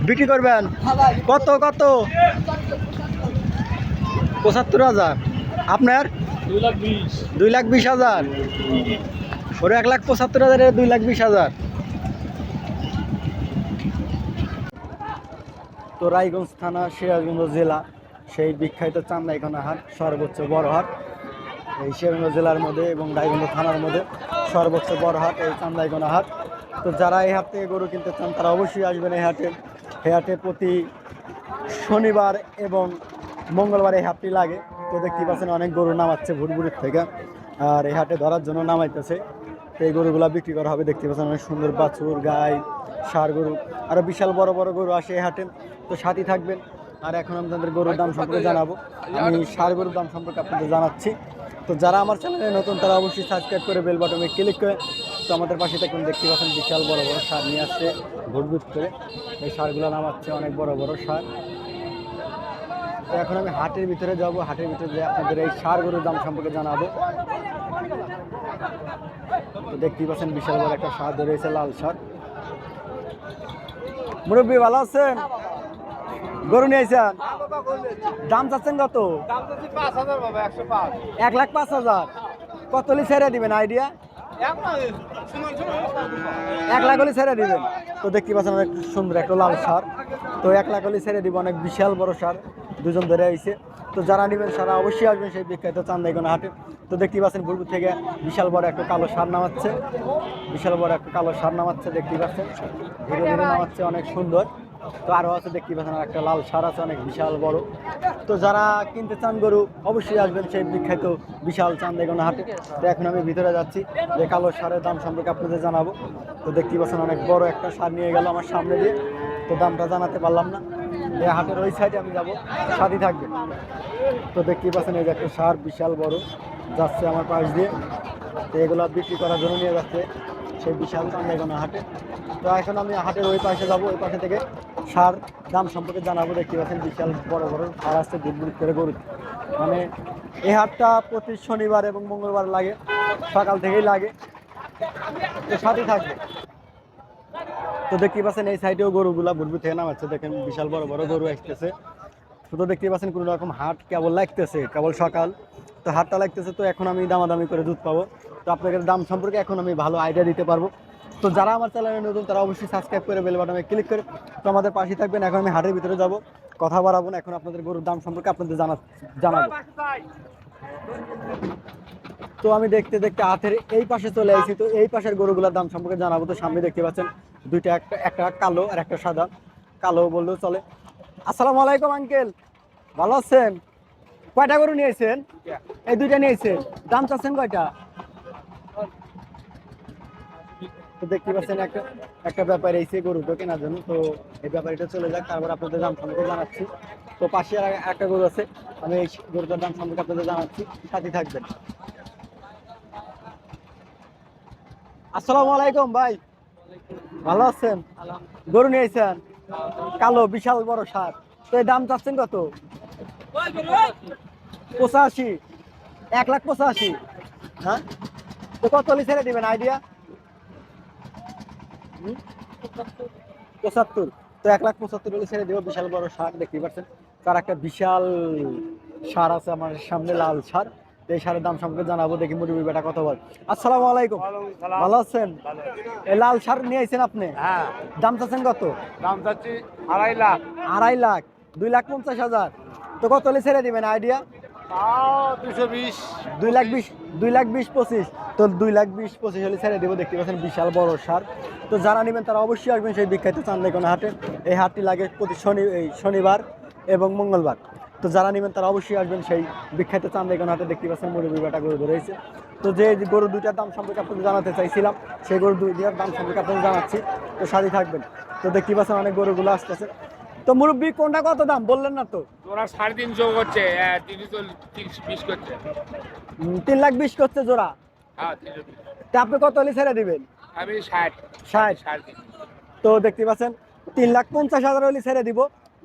বিক্রি করবেন কত কত? ৭৫,০০০। আপনার 2,20,000। ওরা 1,75,000, 2,20,000। তো রায়গঞ্জ থানা, সিরাজগঞ্জ জেলা, সেই বিখ্যাত চান্দাইখানা হাট সর্বোচ্চ বড় হাট এই সিরাজগঞ্জ জেলার মধ্যে এবং রায়গঞ্জ থানার মধ্যে সর্বোচ্চ বড় হাট এই চান্দাইখানা হাট। তো যারা এই হাট থেকে গরু কিনতে চান তারা অবশ্যই আসবেন এই হাটে। এই হাটে প্রতি শনিবার এবং মঙ্গলবার এই হাটটি লাগে। তো দেখতে পাচ্ছেন অনেক গরু নামাচ্ছে ভুরভুরির থেকে, আর এই হাটে ধরার জন্য নামাইতেছে। তো এই গরুগুলা বিক্রি করা হবে। দেখতে পাচ্ছেন অনেক সুন্দর বাছুর, গাই, ষাঁড় গরু, আরও বিশাল বড় বড় গরু আসে এই হাটে। তো সাথী থাকবেন। আর এখন আমি আপনাদের গরুর দাম সম্পর্কে জানাবো। আমি ষাঁড় গরুর দাম সম্পর্কে আপনাদের জানাচ্ছি। তো যারা আমার চ্যানেলে নতুন তারা অবশ্যই সাবস্ক্রাইব করে বেল বাটনে ক্লিক করে তো আমাদের পাশে থাকুন। দেখতে পাচ্ছেন বিশাল বড় বড় ষাঁড় নিয়ে আসছে ভুটভুট করে। এই ষাঁড়গুলো নামাচ্ছে অনেক বড় বড় ষাঁড়। তো এখন আমি হাটের ভিতরে যাব। হাটের ভিতরে যে আপনাদের এই ষাঁড় গরুর দাম সম্পর্কে জানাবো। তো দেখতেই পাচ্ছেন বিশাল বড় একটা ষাঁড় রয়েছে, লাল ষাঁড়। মুরব্বী ভালো আছেন? গরু নিয়ে আইছেন? দাম চাচ্ছেন কত? 1,05,000। কত হলে ছেড়ে দিবেন আইডিয়া? 1,00,000 হলে ছেড়ে দিবেন। তো দেখতে পাচ্ছেন অনেক সুন্দর একটা লাল ষাঁড়। তো 1,00,000 হলে ছেড়ে দিব। অনেক বিশাল বড় ষাঁড়, দুজন ধরে আইছে। তো যারা নেবেন সারা অবশ্যই আসবেন সেই বিখ্যাত চান্দাইখানা হাটে। তো দেখতে পাচ্ছেন ভুরভুর থেকে বিশাল বড় একটা কালো ষাঁড় নামাচ্ছে। বিশাল বড় একটা কালো ষাঁড় নামাচ্ছে, দেখতে পাচ্ছেন ধীরে ধীরে নামাচ্ছে, অনেক সুন্দর। তো আরও আছে দেখতে পাচ্ছেন একটা লাল ষাঁড় আছে, অনেক বিশাল বড়। তো যারা কিনতে চান গরু অবশ্যই আসবেন সেই বিখ্যাত বিশাল চান্দাইখানা হাটে। তো এখন আমি ভিতরে যাচ্ছি, যে কালো ষাঁড়ের দাম সম্পর্কে আপনাদের জানাবো। তো দেখতে পাচ্ছেন অনেক বড় একটা ষাঁড় নিয়ে গেল আমার সামনে দিয়ে। তো দামটা জানাতে পারলাম না। এই হাটের ওই সাইডে আমি যাবো, সাথী থাকবে। তো দেখতেই পাচ্ছেন এই যে একটা ষাঁড় বিশাল বড় যাচ্ছে আমার পাশ দিয়ে। তো এগুলো বিক্রি করার জন্য নিয়ে যাচ্ছে সেই বিশাল চান্দাইখানা হাটে। তো এখন আমি হাটের ওই পাশে যাবো, ওই পাশে থেকে ষাঁড় দাম সম্পর্কে জানাবো। দেখতে পাচ্ছেন বিশাল বড় বড় ষাঁড় আসছে বুট করে গরু। মানে এই হাটটা প্রতি শনিবার এবং মঙ্গলবার লাগে, সকাল থেকেই লাগে। তো সাথে থাকবে। তো দেখতে পাচ্ছেন এই সাইডেও গরুগুলা বুটবুট থেকে নামাচ্ছে। দেখেন বিশাল বড় বড় গরু আসতেছে। শুধু দেখতে পাচ্ছেন কোনো রকম হাট কেবল লাগতেছে, কেবল সকাল। তো হাটটা লাগতেছে। তো এখন আমি দামাদামি করে দুধ পাবো। তো আপনাদের দাম সম্পর্কে এখন আমি ভালো আইডিয়া দিতে পারবো। তো যারা আমার চ্যানেলে নতুন তারা অবশ্যই সাবস্ক্রাইব করে বেল বাটনে ক্লিক করে তো আমাদের পাশে থাকবেন। এখন আমি হাটের ভিতরে যাব, কথা বাড়াবো না। এখন আপনাদের গরুর দাম সম্পর্কে আপনাদের জানাবো। তো আমি দেখতে দেখতে হাটের এই পাশে চলে আসি। তো এই পাশের গরুগুলোর দাম সম্পর্কে জানাবো। তো সামনে দেখতে পাচ্ছেন দুইটা, একটা কালো আর একটা সাদা। কালো বললেও চলে। আসসালামু আলাইকুম আঙ্কেল, ভালো আছেন? কয়টা গরু নিয়েছেন? এই দুইটা নিয়েছেন। দাম চাচ্ছেন কয়টা? তো দেখতে পাচ্ছেন একটা ব্যাপারী এসে গরুটা কেনার জন্য। তো এই ব্যাপারীটা চলে যাক, তারপর আপনাদের দাম সম্পর্কে জানাচ্ছি। তো পাশে আর একটা গরু আছে, আমি এই গরুটার দাম সম্পর্কে আপনাদের জানাচ্ছি, সাথে থাকবেন। আসসালামু আলাইকুম ভাই, ভালো আছেন? গরু নিয়েছেন কালো বিশাল বড় ষাঁড়। তো এই দাম চাচ্ছেন কত? 85। 1,85,000। হ্যাঁ, তো কত হলে ছেড়ে দিবেন আইডিয়া? 75। তো 1,75,000 হলে ছেড়ে দেবো। বিশাল বড় ষাঁড় দেখতে পাচ্ছেন। তার একটা বিশাল ষাঁড় আছে আমার সামনে, লাল ষাঁড়। এই ষাঁড়ের দাম সম্পর্কে জানাবো। দেখি মুরব্বী বেটা কত বল। আসসালামু আলাইকুম, ভালো আছেন? এই লাল ষাঁড় নিয়েছেন আপনি? হ্যাঁ। দাম চাচ্ছেন কত? দাম চাচ্ছি 2.5 লাখ। 2.5 লাখ, 2,50,000। তো কত হলে ছেড়ে দিবেন আইডিয়া? তাও 220। 2,20,000, 2,20,000, 25। তো 2,20,000, 25 হলে ছেড়ে দেবো। দেখতে পাচ্ছেন বিশাল বড় ষাঁড়। তো যারা নেবেন তারা অবশ্যই আসবেন সেই বিখ্যাত চান্দাইখানা হাটে। এই হাটটি লাগে প্রতি শনিবার এবং মঙ্গলবার। তো যারা নেবেন তারা অবশ্যই আসবেন সেই বিখ্যাত চান্দাইখানা হাটে। দেখতে পাচ্ছেন মুরব্বী বেটা গরু ধরেছে। তো যে গরু দুইটার দাম সম্পর্কে আপনাদের জানাতে চাইছিলাম, সেই গরু দুইটার দাম সম্পর্কে আপনাদের জানাচ্ছি। তো সাথে থাকবেন। তো দেখতে পাচ্ছেন অনেক গরুগুলো আসতেছে। তো মুরব্বী কোনটা কত দাম বললেন না তো? ওরা 350 করছে, 30 করছে। 3,20,000 করছে জোড়া। হ্যাঁ 320। তা আপনি কত হলে ছেড়ে দিবেন? আমি 60। 60। তো দেখতে পাচ্ছেন 3,50,000 হলে ছেড়ে দিব।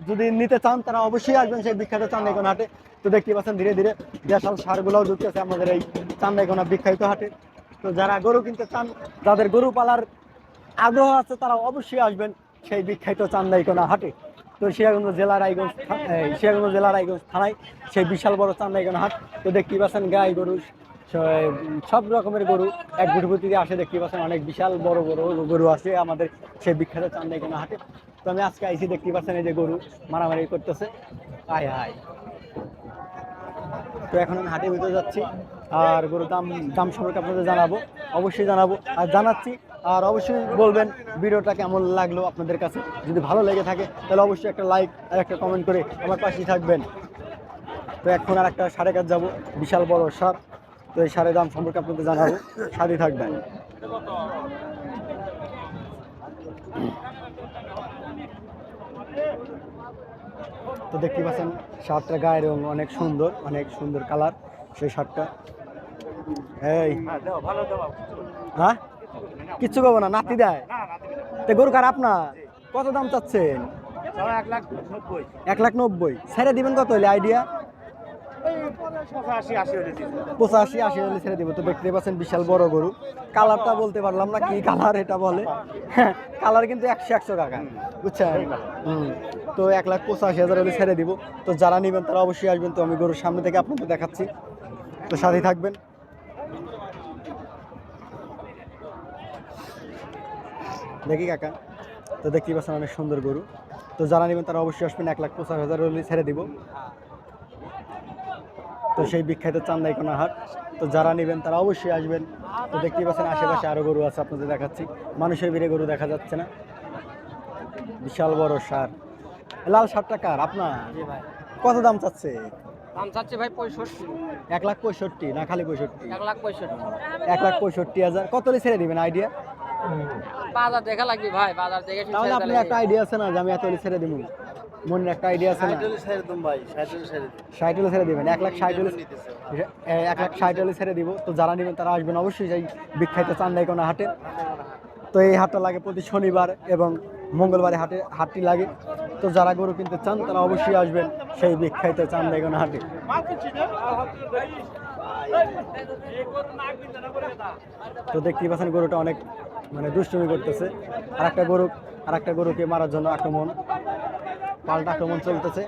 যদি নিতে চান তারা অবশ্যই আসবেন সেই বিখ্যাত চান্দাইখানা হাটে। তো দেখতে পাচ্ছেন ধীরে ধীরে দেশাল ষাঁড়গুলোও ঢুকতেছে আমাদের এই চান্দাইখানা বিখ্যাত হাটে। তো যারা গরু কিনতে চান, যাদের গরু পালার আগ্রহ আছে তারা অবশ্যই আসবেন সেই বিখ্যাত চান্দাইকোনা হাটে। তো সিরাজগঞ্জ জেলার রায়গঞ্জ থানায় সেই বিশাল বড় চান্দাইকোনা হাট। তো দেখতেই পাচ্ছেন গাই গরু সব রকমের গরু এক গুটগুটিতে আসে, দেখতে পাচ্ছেন অনেক বিশাল বড় বড় গরু আছে আমাদের সেই বিখ্যাত চান্দাইকোনা হাটে। তো আমি আজকে আইসি, দেখতে পাচ্ছেন এই যে গরু মারামারি করতেছে, আয় আয়। তো এখন আমি হাটের ভিতরে যাচ্ছি, আর গরুর দাম সম্পর্কে আপনাদের জানাবো, অবশ্যই জানাবো আর জানাচ্ছি। আর অবশ্যই বলবেন ভিডিওটা কেমন লাগলো আপনাদের কাছে। যদি ভালো লেগে থাকে তাহলে অবশ্যই একটা লাইক আর একটা কমেন্ট করে আমার পাশেই থাকবেন। তো এখন আর একটা সারে কাজ যাবো, বিশাল বড় সার। তো এই সারের দাম সম্পর্কে আপনাদের জানাবো, সাথে থাকবেন। তো দেখতে পাচ্ছেন শার্টটা গায়ের রং অনেক সুন্দর কালার সেই শার্টটা। এই হ্যাঁ কিচ্ছু করবো না, নাতি দেয়। তো গরু কার আপনার? কত দাম চাচ্ছেন? 1,90,000। ছেড়ে দিবেন কত হলে আইডিয়া? 85-80 হলে ছেড়ে দিব। তো দেখতে পাচ্ছেন বিশাল বড় গরু, কালারটা বলতে পারলাম না কি কালার এটা বলে, হ্যাঁ কালার কিন্তু 100 টাকা, বুঝছেন? তো 1,85,000 হলে ছেড়ে দিব। তো যারা নেবেন তারা অবশ্যই আসবেন। তো আমি গরুর সামনে থেকে আপনাদের দেখাচ্ছি, তো সাথেই থাকবেন। দেখি কাকা, তো দেখতেই পাচ্ছেন অনেক সুন্দর গরু। তো যারা নেবেন তারা অবশ্যই আসবেন, 1,85,000 হলে ছেড়ে দিব। তো সেই বিখ্যাত চান্দাইকোনা হাট। তো যারা নেবেন তারা অবশ্যই আসবেন। তো দেখতেই পাচ্ছেন আশেপাশে আরো গরু আছে, আপনাদের দেখাচ্ছি। মানুষের ভিড়ে গরু দেখা যাচ্ছে না, বিশাল বড় সার। লাল সারটা কার আপনার? কত দাম চাচ্ছে? দাম চাচ্ছে ভাই 65। 1,65,000 না খালি 65? 1,65,000। 1,65,000। কত হলে ছেড়ে দিবেন আইডিয়া? বাজার দেখা লাগবে ভাই, বাজার দেখে তাহলে আপনি একটা আইডিয়া আছে না যে আমি এত হলে ছেড়ে দিব? মনে একটা আইডিয়া আছে না? 60 হলে ছেড়ে দিবেন। 1,60,000 হলে ছেড়ে দিব। তো যারা নেবেন তারা আসবেন অবশ্যই সেই বিখ্যাত চান্দাইকোনা হাটে। তো এই হাটটা লাগে প্রতি শনিবার এবং মঙ্গলবারে হাটটি লাগে। তো যারা গরু কিনতে চান তারা অবশ্যই আসবেন সেই বিখ্যাত চান্দাইকোনা হাটে। তো দেখতেই পাচ্ছেন গরুটা অনেক দুষ্টুমি করতেছে। আর একটা গরুকে মারার জন্য পাল্টা আক্রমণ চলতেছে।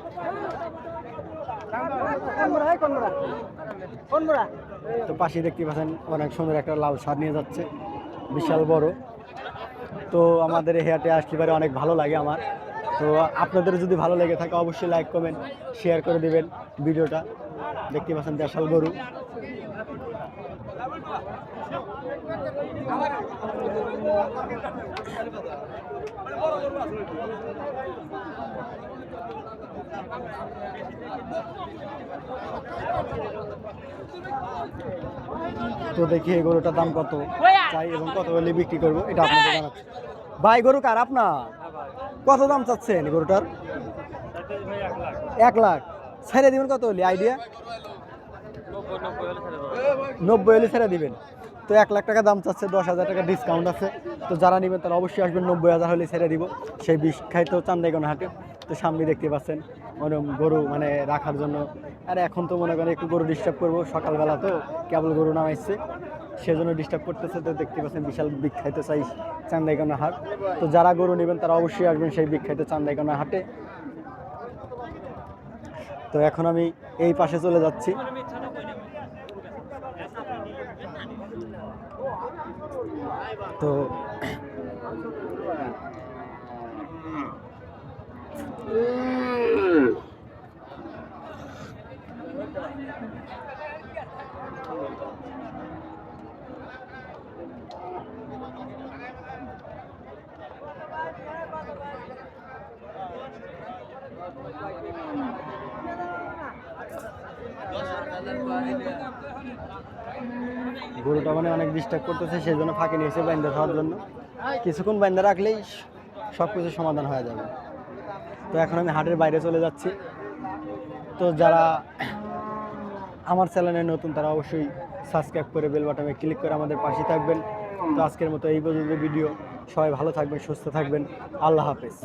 তো পাশে দেখতে পাচ্ছেন অনেক সুন্দর একটা লাল ষাঁড় নিয়ে যাচ্ছে, বিশাল বড়। তো আমাদের এই হাটে আসতে পারে অনেক ভালো লাগে আমার। তো আপনাদের যদি ভালো লেগে থাকে অবশ্যই লাইক কমেন্ট শেয়ার করে দিবেন ভিডিওটা। দেখতে পাচ্ছেন দেশাল গরু। তো দেখি এই গরুটার দাম কত চাই এবং কত হলে বিক্রি করবো এটা আপনাদের জানাচ্ছি। ভাই গরু কার আপনার? কত দাম চাচ্ছেন গরুটার? 1 লাখ। ছেড়ে দিবেন কত হলে আইডিয়া? 90 হলে ছেড়ে দিবেন। তো 1 লাখ টাকা দাম চাচ্ছে, 10,000 টাকা ডিসকাউন্ট আছে। তো যারা নেবেন তারা অবশ্যই আসবেন, 90,000 হলে ছেড়ে দিব সেই বিখ্যাত চান্দাইকোনা হাটে। তো সামনে দেখতে পাচ্ছেন গরু রাখার জন্য। আর এখন তো মনে করেন একটু গরু ডিস্টার্ব করবো, সকালবেলা তো কেবল গরু নামাইছে সেজন্য ডিস্টার্ব করতেছে। তো দেখতে পাচ্ছেন বিশাল বিখ্যাত চান্দাইকোনা হাট। তো যারা গরু নেবেন তারা অবশ্যই আসবেন সেই বিখ্যাত চান্দাইকোনা হাটে। তো এখন আমি এই পাশে চলে যাচ্ছি। তো গরুটা অনেক ডিস্টার্ব করতেছে, সেই জন্য ফাঁকি নিয়েছে বাইন্দা খাওয়ার জন্য। কিছুক্ষণ বাইন্দা রাখলেই সব কিছু সমাধান হয়ে যাবে। তো এখন আমি হাটের বাইরে চলে যাচ্ছি। তো যারা আমার চ্যানেলে নতুন তারা অবশ্যই সাবস্ক্রাইব করে বেল বাটনে ক্লিক করে আমাদের পাশে থাকবেন। তো আজকের মতো এই পর্যন্ত ভিডিও। সবাই ভালো থাকবেন, সুস্থ থাকবেন। আল্লাহ হাফেজ।